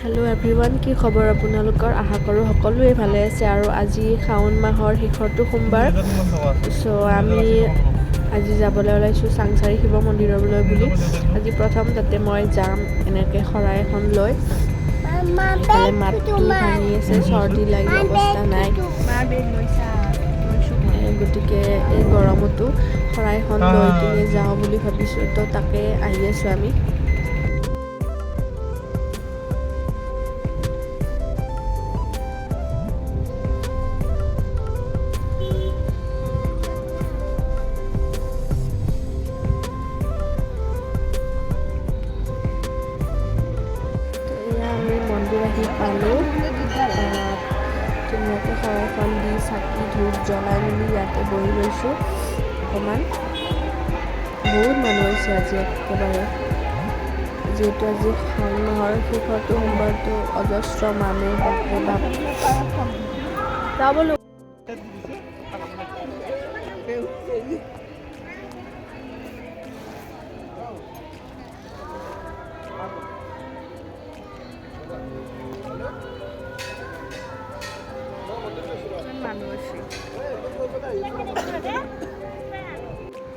Hello' everyone, কি খবৰ আপোনালোকৰ? আশা কৰোঁ সকলোৱে ভালে আছে। আৰু আজি শাওণ মাহৰ শেষৰটো সোমবাৰ। চ' আমি আজি যাবলৈ ওলাইছোঁ চাংচাৰি শিৱ মন্দিৰলৈ বুলি। আজি প্ৰথম তাতে মই যাম এনেকৈ শৰাই এখন লৈ। ইফালে মাতটো ভাঙি আছে, চৰ্দি লাগি অৱস্থা নাই। গতিকে এই গৰমতো শৰাইখন লৈ কিনে যাওঁ বুলি ভাবিছোঁ। তো তাকে আহি আছোঁ আমি। আমি মন্দিৰ আহি পালোঁ। ধুনীয়াকৈ শৰাইখন দি চাকি ধূপ জ্বলাই মেলি ইয়াতে বহি লৈছোঁ অকণমান। বহুত মানুহ হৈছে আজি একেবাৰে, যিহেতু আজি শাওণ মাহৰ শেষৰটো সোমবাৰটো অজস্ৰ মানুহ যাবলৈ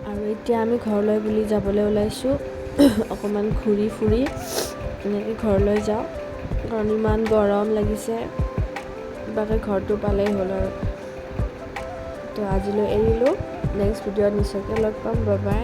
আৰু এতিয়া আমি ঘৰলৈ বুলি যাবলৈ ওলাইছোঁ। অকণমান ঘূৰি ফুৰি এনেকৈ ঘৰলৈ যাওঁ, কাৰণ ইমান গৰম লাগিছে। কিবাকৈ ঘৰটো পালেই হ'ল আৰু। তো আজিলৈ এৰিলোঁ, নেক্সট ভিডিঅ'ত নিশ্চয়কৈ লগ পাম। Bye bye.